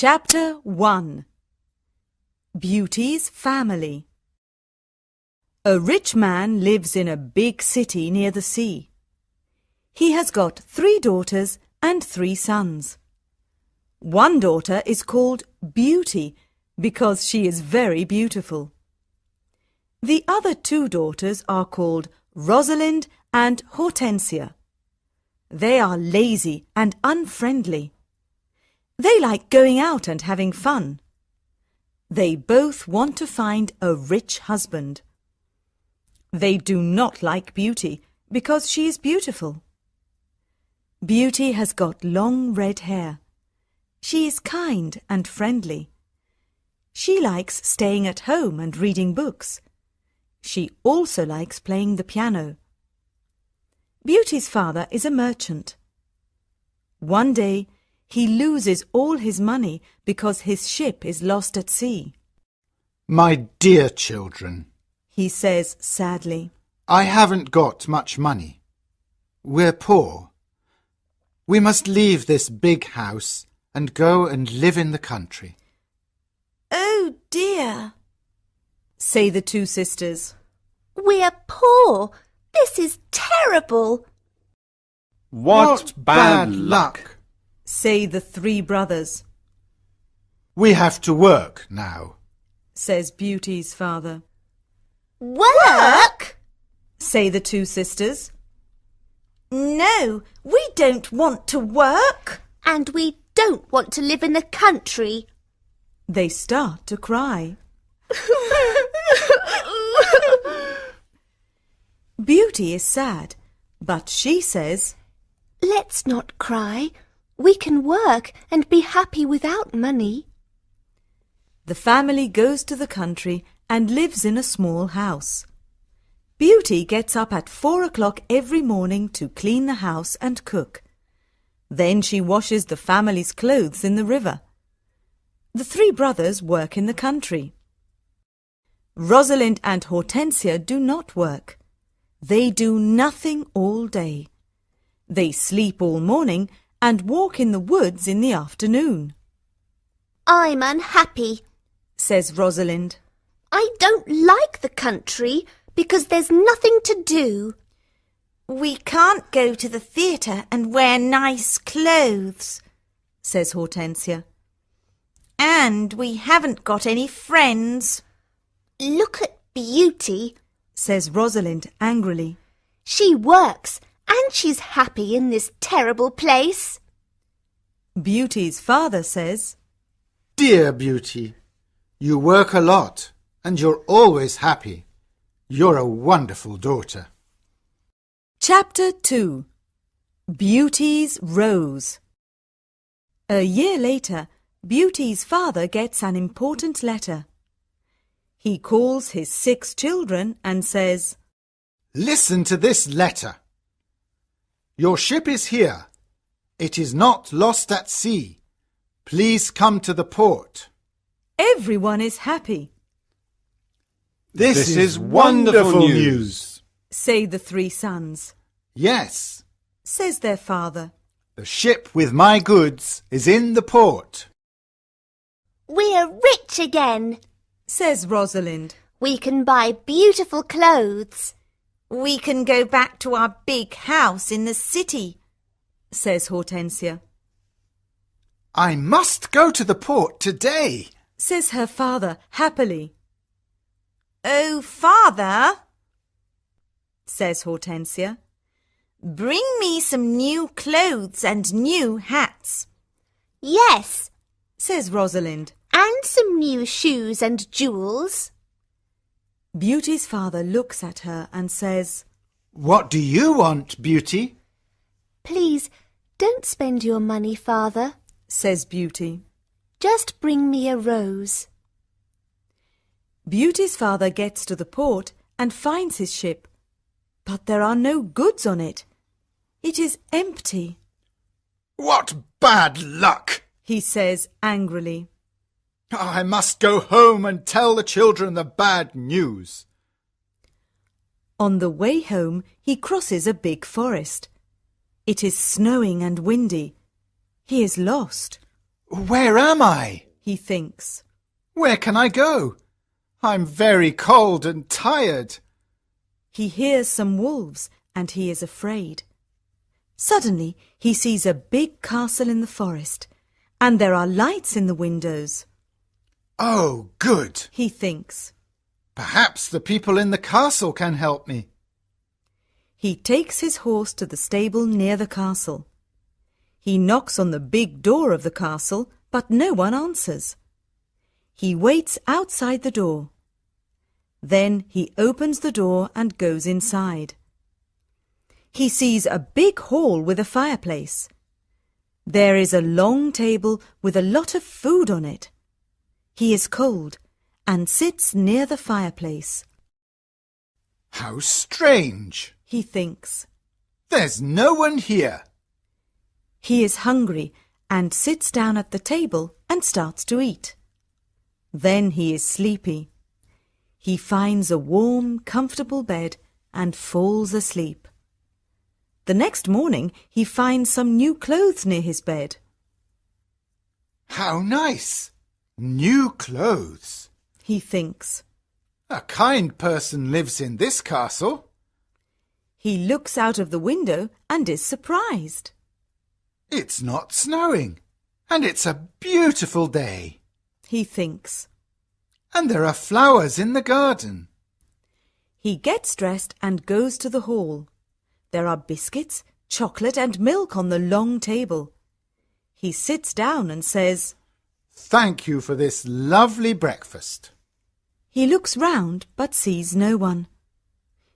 Chapter 1. Beauty's Family. A rich man lives in a big city near the sea. He has got 3 daughters and 3 sons. One daughter is called Beauty because she is very beautiful. The other 2 daughters are called Rosalind and Hortensia. They are lazy and unfriendly. They like going out and having fun. They both want to find a rich husband. They do not like Beauty because she is beautiful. Beauty has got long red hair. She is kind and friendly. She likes staying at home and reading books. She also likes playing the piano. Beauty's father is a merchant. One day, he loses all his money because his ship is lost at sea. My dear children, He says sadly, I haven't got much money. We're poor. We must leave this big house and go and live in the country. Oh dear, say the 2 sisters. we're poor. This is terrible. What bad luck! Say the 3 brothers, We have to work now. says Beauty's father. Work? Say the 2 sisters. No, we don't want to work. And we don't want to live in the country. They start to cry. Beauty is sad, but she says, Let's not cry. We can work and be happy without money. the family goes to the country and lives in a small house. Beauty gets up at 4 o'clock every morning to clean the house and cook. Then she washes the family's clothes in the river. The 3 brothers work in the country. Rosalind and Hortensia do not work. They do nothing all day. They sleep all morning and walk in the woods in the afternoon, I'm unhappy. says Rosalind. I don't like the country because there's nothing to do. We can't go to the theatre and wear nice clothes, says Hortensia. and we haven't got any friends. Look at Beauty. Says Rosalind angrily. She works and she's happy in this terrible place. Beauty's father says, Dear Beauty, you work a lot and you're always happy. You're a wonderful daughter. Chapter 2. Beauty's Rose. A year later, Beauty's father gets an important letter. He calls his 6 children and says, Listen to this letter. Your ship is here. It is not lost at sea. Please come to the port. Everyone is happy, This is wonderful news. say the 3 sons. Yes, Says their father. the ship with my goods is in the port. We're rich again. Says Rosalind. We can buy beautiful clothes. We can go back to our big house in the city, Says Hortensia. I must go to the port today. Says her father happily. Oh, Father, Says Hortensia. bring me some new clothes and new hats. Yes, Says Rosalind. and some new shoes and jewels. Beauty's father looks at her and says, What do you want, Beauty? Please, don't spend your money, Father. says Beauty. Just bring me a rose. Beauty's father gets to the port and finds his ship, but there are no goods on it. It is empty, What bad luck! he says angrily. I must go home and tell the children the bad news. On the way home, he crosses a big forest. It is snowing and windy. He is lost. Where am I? he thinks. Where can I go? I'm very cold and tired. He hears some wolves and he is afraid. Suddenly he sees a big castle in the forest and there are lights in the windows. Oh, good. He thinks. Perhaps the people in the castle can help me. He takes his horse to the stable near the castle. He knocks on the big door of the castle, but no one answers. He waits outside the door. Then he opens the door and goes inside. He sees a big hall with a fireplace. There is a long table with a lot of food on it. He is cold and sits near the fireplace. How strange, He thinks. there's no one here. He is hungry and sits down at the table and starts to eat. Then he is sleepy. He finds a warm, comfortable bed and falls asleep. The next morning he finds some new clothes near his bed. How nice! New clothes. He thinks. A kind person lives in this castle. He looks out of the window and is surprised. It's not snowing, and it's a beautiful day. He thinks. And there are flowers in the garden. He gets dressed and goes to the hall. There are biscuits, chocolate and milk on the long table. He sits down and says, Thank you for this lovely breakfast. He looks round but sees no one.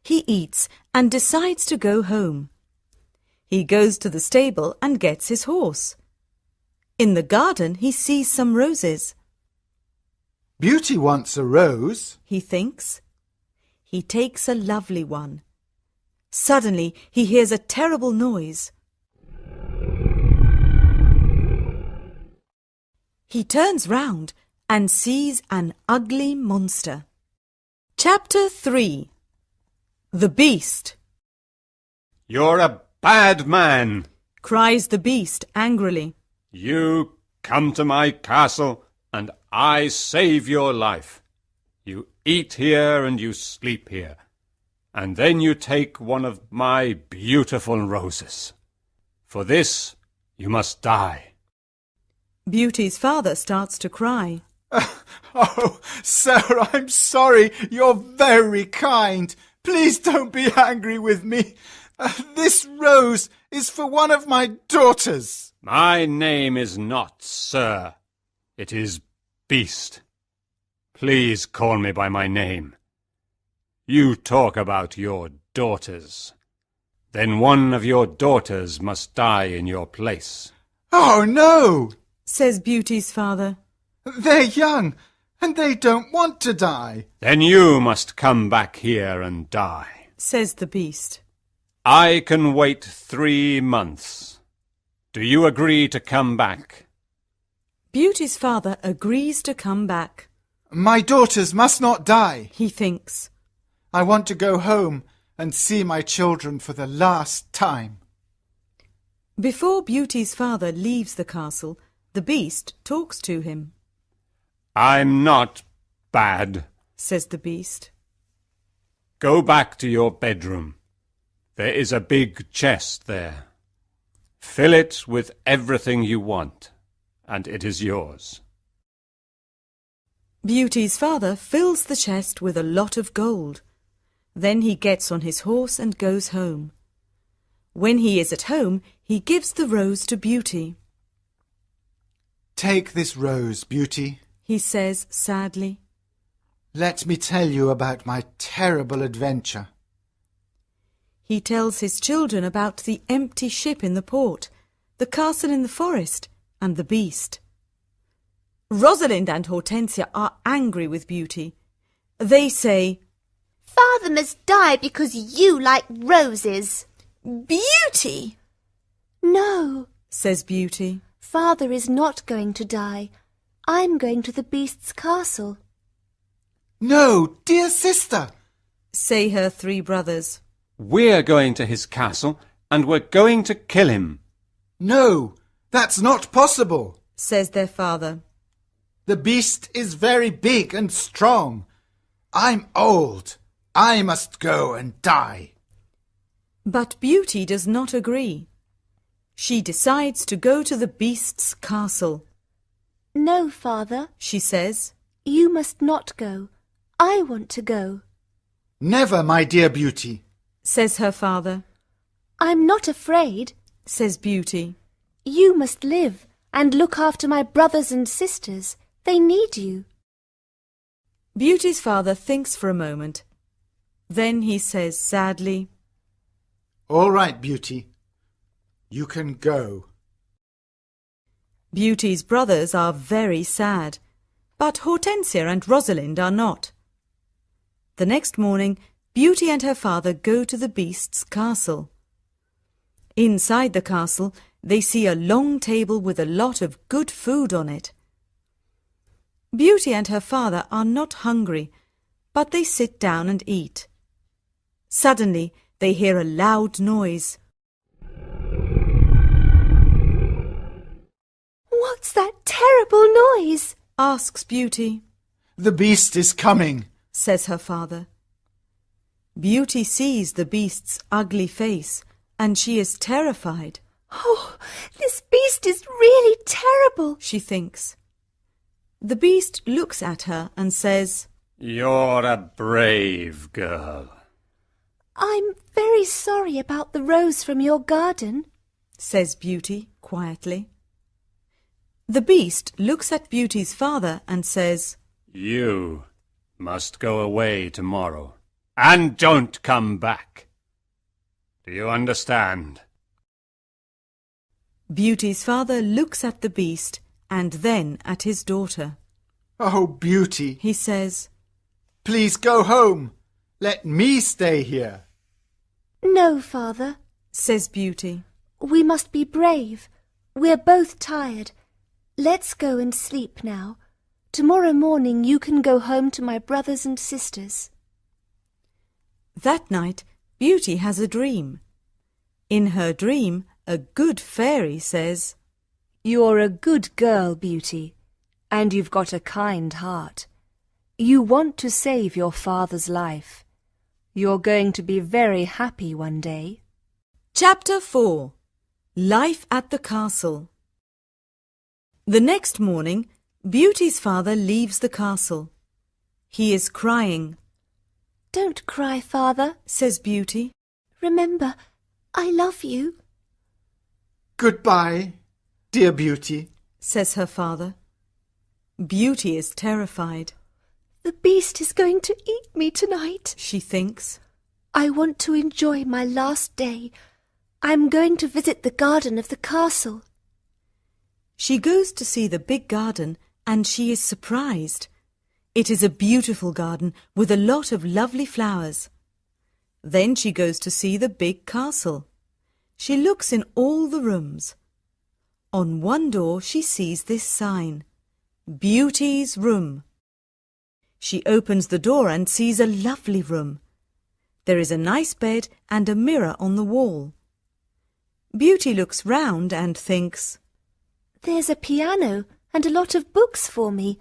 He eats and decides to go home. He goes to the stable and gets his horse. In the garden he sees some roses. Beauty wants a rose. He thinks. He takes a lovely one. Suddenly he hears a terrible noise. He turns round and sees an ugly monster. Chapter 3. The Beast. You're a bad man. Cries the beast angrily. You come to my castle and I save your life. You eat here and you sleep here. And then you take one of my beautiful roses. For this you must die. Beauty's father starts to cry. Oh, sir, I'm sorry. You're very kind. Please don't be angry with me. This rose is for one of my daughters. My name is not Sir. It is Beast. Please call me by my name. You talk about your daughters. Then one of your daughters must die in your place. Oh, no, Says Beauty's father. they're young and they don't want to die. Then you must come back here and die. Says the beast. I can wait 3 months. Do you agree to come back? Beauty's father agrees to come back. My daughters must not die. He thinks. I want to go home and see my children for the last time. Before Beauty's father leaves the castle, the beast talks to him. I'm not bad. Says the beast. Go back to your bedroom. There is a big chest there. Fill it with everything you want, and it is yours. Beauty's father fills the chest with a lot of gold. Then he gets on his horse and goes home. When he is at home, he gives the rose to Beauty. Take this rose, Beauty. He says sadly. Let me tell you about my terrible adventure. He tells his children about the empty ship in the port, the castle in the forest, and the beast. Rosalind and Hortensia are angry with Beauty. They say, Father must die because you like roses. Beauty! No, Says Beauty. Father is not going to die. I'm going to the beast's castle. No, dear sister. Say her 3 brothers. We're going to his castle, and we're going to kill him. No, that's not possible. says their father. The beast is very big and strong. I'm old. I must go and die. But Beauty does not agree. She decides to go to the beast's castle. No, father, She says, you must not go. I want to go. Never, my dear Beauty. says her father, I'm not afraid. says Beauty. You must live and look after my brothers and sisters. They need you. Beauty's father thinks for a moment. Then he says sadly, All right, Beauty. You can go. Beauty's brothers are very sad, but Hortensia and Rosalind are not. The next morning, Beauty and her father go to the beast's castle. Inside the castle, they see a long table with a lot of good food on it. Beauty and her father are not hungry, but they sit down and eat. Suddenly, they hear a loud noise. What's that terrible noise? Asks Beauty, The beast is coming. says her father. Beauty sees the beast's ugly face, and she is terrified. Oh, this beast is really terrible. She thinks. The beast looks at her and says, You're a brave girl. I'm very sorry about the rose from your garden. says Beauty quietly. The beast looks at Beauty's father and says, You must go away tomorrow, and don't come back. Do you understand? Beauty's father looks at the beast and then at his daughter. Oh, Beauty, He says, please go home. Let me stay here. No, father. says Beauty. We must be brave. We're both tired. Let's go and sleep now. Tomorrow morning you can go home to my brothers and sisters. That night, Beauty has a dream. In her dream, a good fairy says, You're a good girl, Beauty, and you've got a kind heart. You want to save your father's life. You're going to be very happy one day. Chapter 4. Life at the Castle. The next morning, Beauty's father leaves the castle. He is crying, Don't cry, father. says Beauty. Remember, I love you. Goodbye, dear Beauty. says her father. Beauty is terrified. The beast is going to eat me tonight. She thinks. I want to enjoy my last day. I'm going to visit the garden of the castle. She goes to see the big garden and she is surprised. It is a beautiful garden with a lot of lovely flowers. Then she goes to see the big castle. She looks in all the rooms. On one door she sees this sign, Beauty's Room. She opens the door and sees a lovely room. There is a nice bed and a mirror on the wall. Beauty looks round and thinks, There's a piano and a lot of books for me.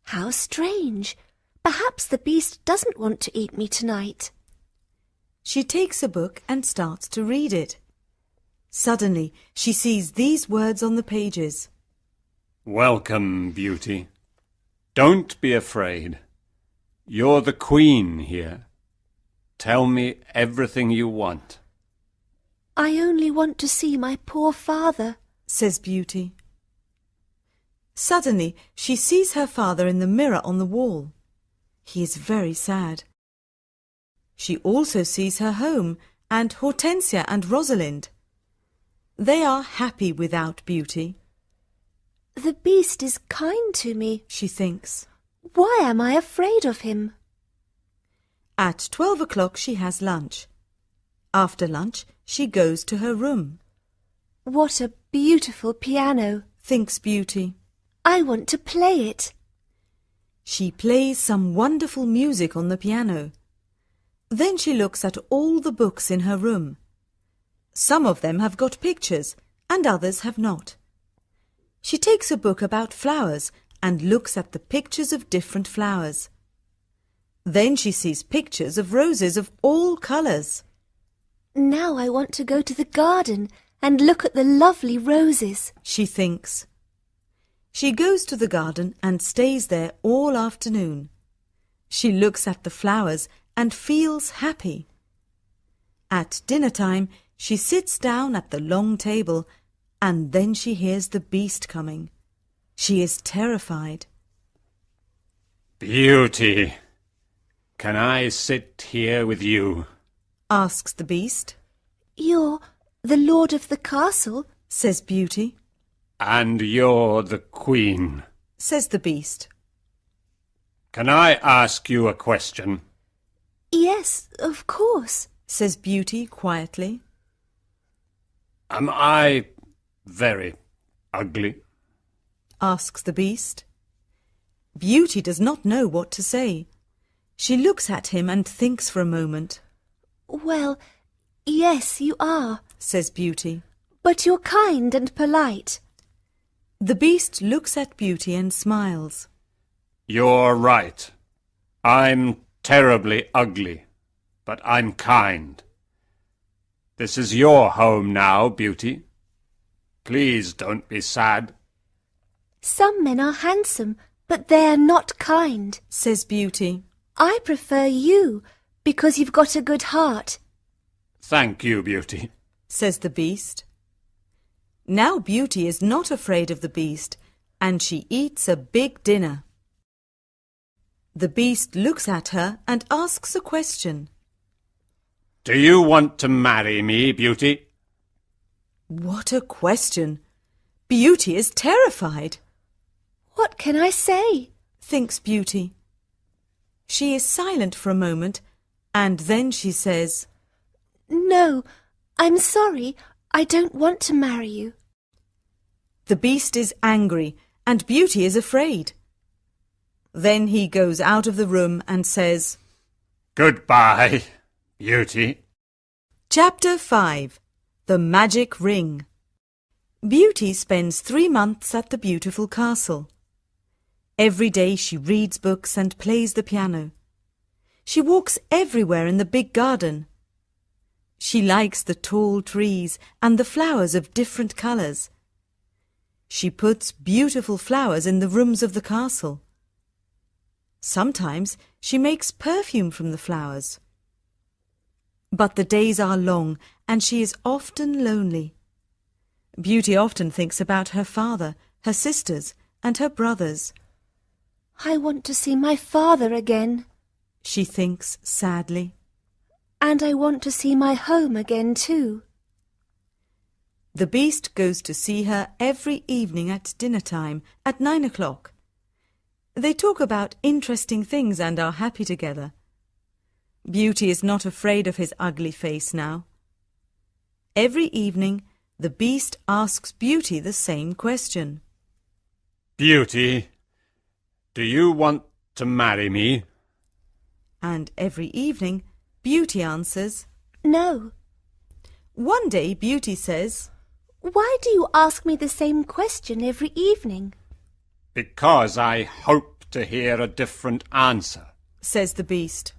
How strange. Perhaps the beast doesn't want to eat me tonight. She takes a book and starts to read it. Suddenly, she sees these words on the pages. Welcome, Beauty. Don't be afraid. You're the queen here. Tell me everything you want. I only want to see my poor father. Says Beauty. Suddenly, she sees her father in the mirror on the wall. He is very sad. She also sees her home and Hortensia and Rosalind. They are happy without Beauty. The beast is kind to me. She thinks. Why am I afraid of him? At 12 o'clock she has lunch. After lunch, she goes to her room. What a beautiful piano. Thinks Beauty. I want to play it. She plays some wonderful music on the piano. Then she looks at all the books in her room. Some of them have got pictures and others have not. She takes a book about flowers and looks at the pictures of different flowers. Then she sees pictures of roses of all colours. Now I want to go to the garden and look at the lovely roses. She thinks. She goes to the garden and stays there all afternoon. She looks at the flowers and feels happy. At dinner time, she sits down at the long table and then she hears the beast coming. She is terrified. Beauty, can I sit here with you? Asks the beast. You're the lord of the castle? Says Beauty. And you're the queen. Says the beast. Can I ask you a question? Yes, of course. Says Beauty quietly. Am I very ugly? Asks the beast. Beauty does not know what to say. She looks at him and thinks for a moment. Well, yes, you are. Says Beauty. But you're kind and polite. The beast looks at Beauty and smiles. You're right. I'm terribly ugly, but I'm kind. This is your home now, Beauty. Please don't be sad. Some men are handsome, but they're not kind. Says Beauty. I prefer you because you've got a good heart. Thank you, Beauty. Says the beast. Now Beauty is not afraid of the beast, and she eats a big dinner. The beast looks at her and asks a question. Do you want to marry me, Beauty? What a question! Beauty is terrified. What can I say? Thinks Beauty. She is silent for a moment, and then she says, No, I'm sorry. I don't want to marry you. The beast is angry, and Beauty is afraid. Then he goes out of the room and says, Goodbye, Beauty. Chapter 5. The Magic Ring. Beauty spends 3 months at the beautiful castle. Every day she reads books and plays the piano. She walks everywhere in the big garden. She likes the tall trees and the flowers of different colours. She puts beautiful flowers in the rooms of the castle. Sometimes she makes perfume from the flowers. But the days are long and she is often lonely. Beauty often thinks about her father, her sisters, and her brothers. I want to see my father again. She thinks sadly. And I want to see my home again too. The beast goes to see her every evening at dinner time at 9 o'clock. They talk about interesting things and are happy together. Beauty is not afraid of his ugly face now. Every evening, the beast asks Beauty the same question. Beauty, do you want to marry me? And every evening, Beauty answers, No. One day Beauty says, Why do you ask me the same question every evening? Because I hope to hear a different answer. Says the beast.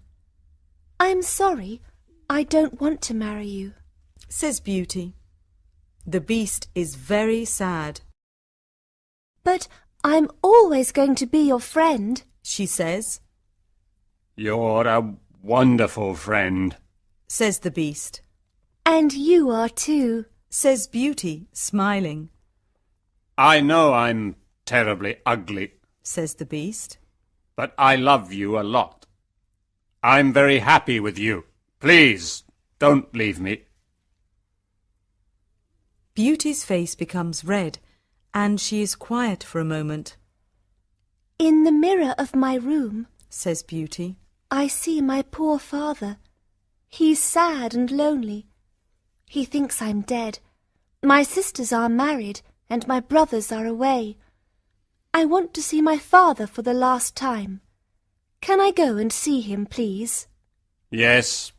I'm sorry. I don't want to marry you. Says Beauty. The beast is very sad. But I'm always going to be your friend. She says. You're a wonderful friend. Says the beast. And you are too. Says Beauty, smiling. I know I'm terribly ugly, Says the beast. but I love you a lot. I'm very happy with you. Please, don't leave me. Beauty's face becomes red, and she is quiet for a moment. In the mirror of my room, Says Beauty. I see my poor father. He's sad and lonely. He thinks I'm dead. My sisters are married, and my brothers are away. I want to see my father for the last time. Can I go and see him, please? Yes,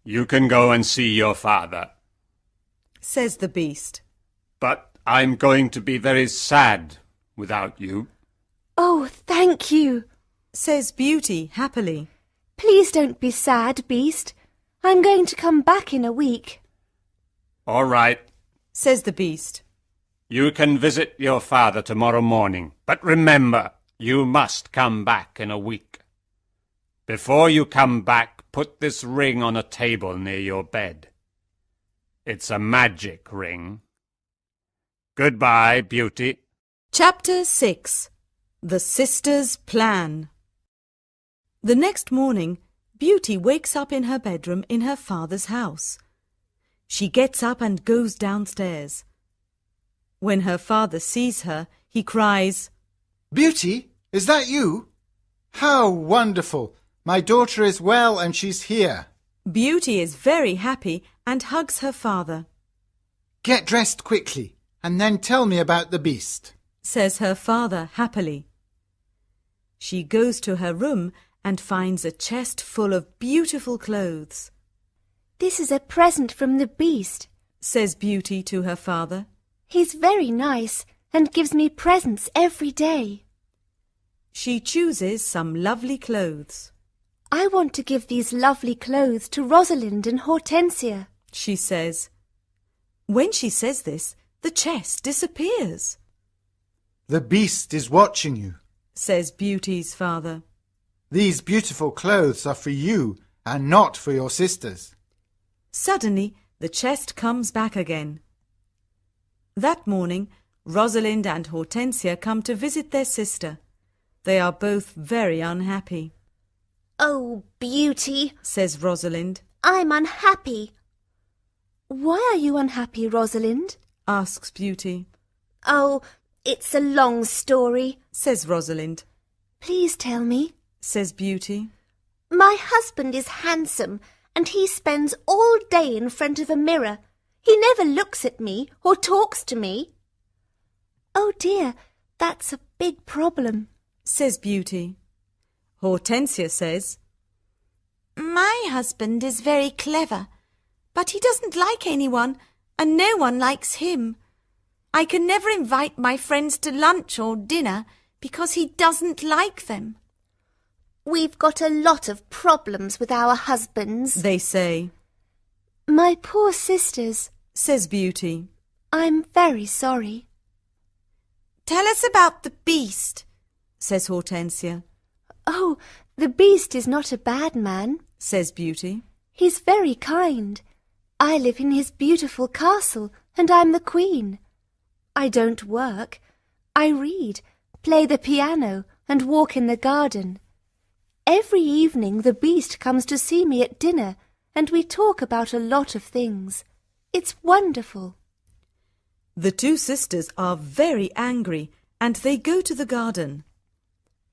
you can go and see your father. Says the beast. But I'm going to be very sad without you. Oh, thank you. says Beauty happily. Please don't be sad, Beast. I'm going to come back in a week. All right. Says the Beast. You can visit your father tomorrow morning, but remember, you must come back in a week. Before you come back, put this ring on a table near your bed. It's a magic ring. Goodbye, Beauty. Chapter 6. The Sisters' Plan. The next morning, Beauty wakes up in her bedroom in her father's house. She gets up and goes downstairs. When her father sees her, he cries, Beauty, is that you? How wonderful! My daughter is well and she's here. Beauty is very happy and hugs her father. Get dressed quickly and then tell me about the beast. Says her father happily. She goes to her room and finds a chest full of beautiful clothes. This is a present from the Beast, Says Beauty to her father. He's very nice and gives me presents every day. She chooses some lovely clothes. I want to give these lovely clothes to Rosalind and Hortensia. She says. When she says this, the chest disappears. The beast is watching you. Says Beauty's father. These beautiful clothes are for you and not for your sisters. Suddenly, the chest comes back again. That morning, Rosalind and Hortensia come to visit their sister. They are both very unhappy. Oh, Beauty, Says Rosalind. I'm unhappy. Why are you unhappy, Rosalind? Asks Beauty. Oh, it's a long story. Says Rosalind. Please tell me. Says Beauty. My husband is handsome and he spends all day in front of a mirror. He never looks at me or talks to me. Oh dear, that's a big problem. Says Beauty. Hortensia says, My husband is very clever, but he doesn't like anyone, and no one likes him. I can never invite my friends to lunch or dinner because he doesn't like them. We've got a lot of problems with our husbands. they say. My poor sisters. Says Beauty. I'm very sorry. Tell us about the beast. Says Hortensia. Oh, the Beast is not a bad man. Says Beauty. He's very kind. I live in his beautiful castle and I'm the queen. I don't work. I read, play the piano and walk in the garden. Every evening the Beast comes to see me at dinner and we talk about a lot of things. It's wonderful. The two sisters are very angry and they go to the garden.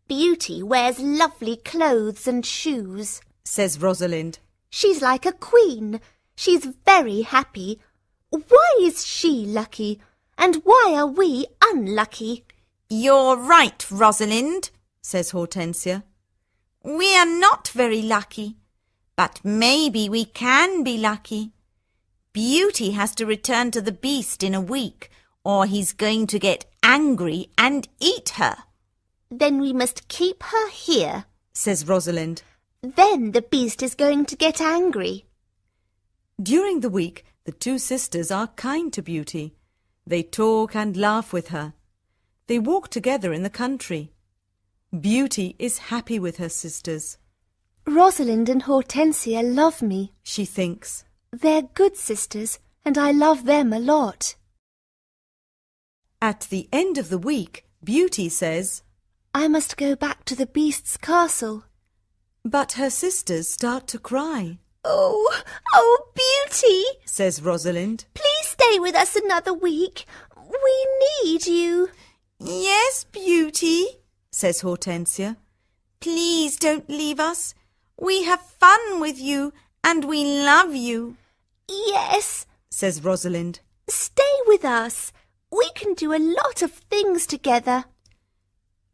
Beauty wears lovely clothes and shoes. Says Rosalind. She's like a queen. She's very happy. Why is she lucky? And why are we unlucky? You're right, Rosalind, says Hortensia. We are not very lucky, but maybe we can be lucky. Beauty has to return to the Beast in a week, or he's going to get angry and eat her. Then we must keep her here. Says Rosalind. Then the Beast is going to get angry. During the week, the two sisters are kind to Beauty. They talk and laugh with her. They walk together in the country. Beauty is happy with her sisters. Rosalind and Hortensia love me. She thinks. They're good sisters, and I love them a lot. At the end of the week, Beauty says, I must go back to the Beast's castle. but her sisters start to cry. Oh, Beauty! Says Rosalind. Please stay with us another week. We need you. Yes, Beauty, Says Hortensia. please don't leave us. We have fun with you and we love you. Yes, Says Rosalind. stay with us. We can do a lot of things together.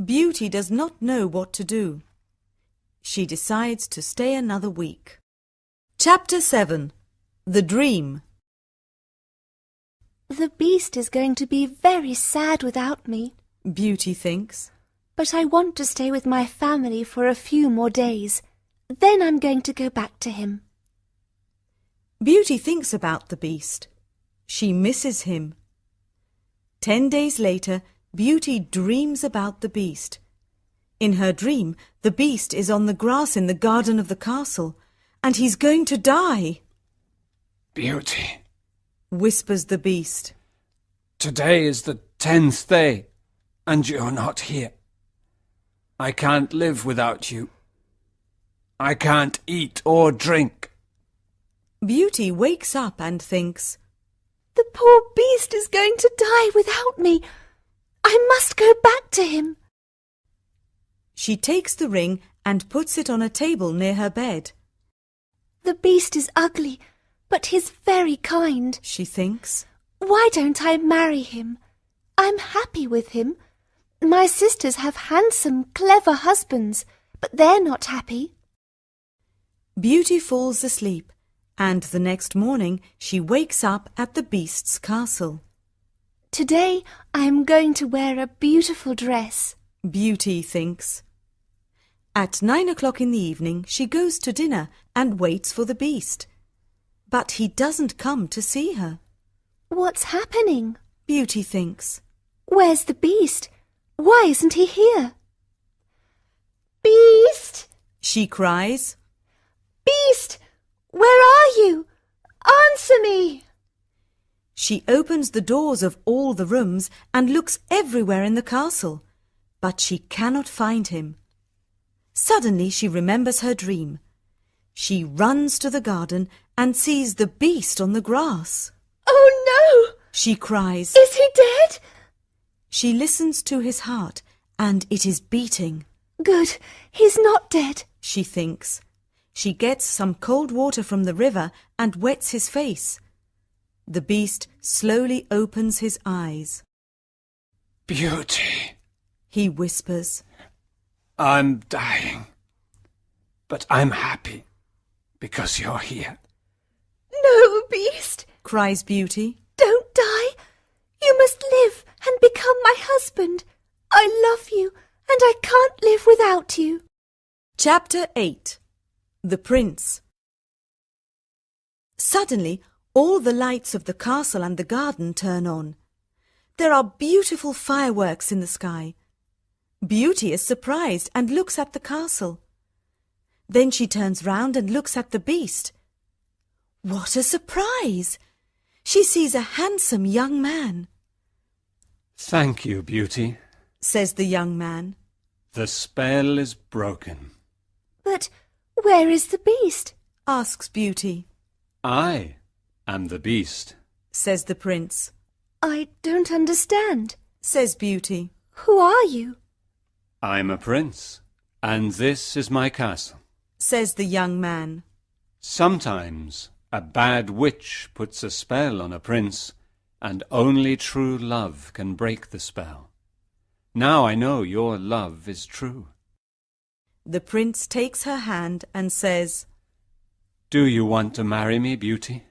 Beauty does not know what to do. She decides to stay another week. Chapter 7. The Dream. The beast is going to be very sad without me, Beauty thinks. but I want to stay with my family for a few more days. Then I'm going to go back to him. Beauty thinks about the beast. She misses him. 10 days later, Beauty dreams about the beast. In her dream, the beast is on the grass in the garden of the castle, and he's going to die, Beauty, whispers the beast. today is the 10th day, and you're not here. I can't live without you. I can't eat or drink. Beauty wakes up and thinks, The poor beast is going to die without me. I must go back to him. She takes the ring and puts it on a table near her bed. The beast is ugly, but he's very kind. She thinks. Why don't I marry him? I'm happy with him. My sisters have handsome, clever husbands, but they're not happy. Beauty falls asleep, and the next morning she wakes up at the beast's castle. Today I am going to wear a beautiful dress. Beauty thinks. At 9 o'clock in the evening she goes to dinner and waits for the beast. But he doesn't come to see her. What's happening? Beauty thinks. Where's the beast? Why isn't he here? Beast! She cries. Beast! Where are you? Answer me! She opens the doors of all the rooms and looks everywhere in the castle, but she cannot find him. Suddenly she remembers her dream. She runs to the garden and sees the beast on the grass. Oh no! She cries. Is he dead? She listens to his heart, and it is beating. Good, he's not dead. She thinks. She gets some cold water from the river and wets his face. The beast slowly opens his eyes. Beauty, He whispers. I'm dying, but I'm happy because you're here. No, Beast, Cries Beauty. don't die. You must live and become my husband. I love you, and I can't live without you. Chapter 8. The Prince. Suddenly, all the lights of the castle and the garden turn on. There are beautiful fireworks in the sky. Beauty is surprised and looks at the castle. Then she turns round and looks at the beast. What a surprise! She sees a handsome young man. Thank you, Beauty. Says the young man. The spell is broken. But where is the beast? Asks Beauty. I am the beast. Says the prince. I don't understand. Says Beauty. Who are you? I'm a prince, and this is my castle. Says the young man. Sometimes a bad witch puts a spell on a prince, and only true love can break the spell. Now I know your love is true. The prince takes her hand and says, Do you want to marry me, Beauty?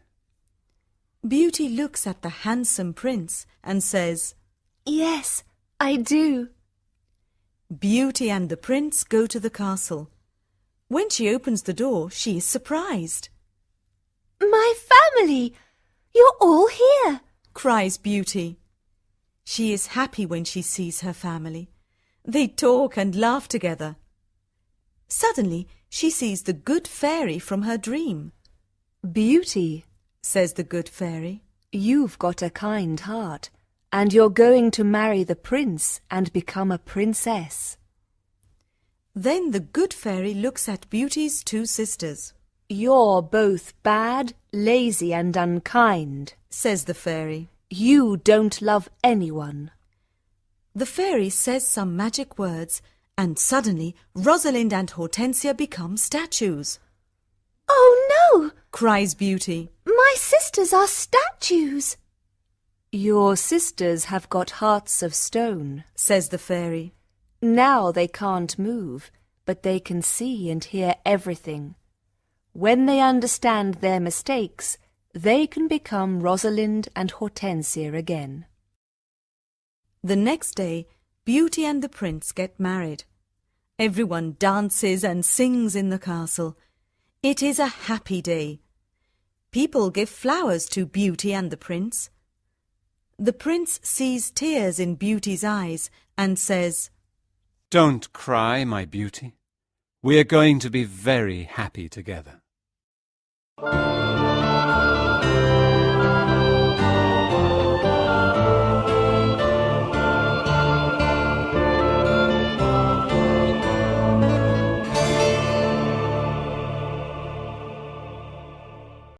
Beauty looks at the handsome prince and says, Yes, I do. Beauty and the prince go to the castle. When she opens the door, she is surprised. My family! You're all here. Cries Beauty. She is happy when she sees her family. They talk and laugh together. Suddenly, she sees the good fairy from her dream. Beauty, Says the good fairy. you've got a kind heart, and you're going to marry the prince and become a princess. Then the good fairy looks at Beauty's two sisters. You're both bad, lazy, and unkind. Says the fairy. You don't love anyone. The fairy says some magic words, and suddenly Rosalind and Hortensia become statues. Oh no! Cries Beauty. My sisters are statues. Your sisters have got hearts of stone. Says the fairy. Now they can't move, but they can see and hear everything. When they understand their mistakes, they can become Rosalind and Hortensia again. The next day, Beauty and the prince get married. Everyone dances and sings in the castle. It is a happy day. People give flowers to Beauty and the prince. The prince sees tears in Beauty's eyes and says, Don't cry, my beauty. We're going to be very happy together.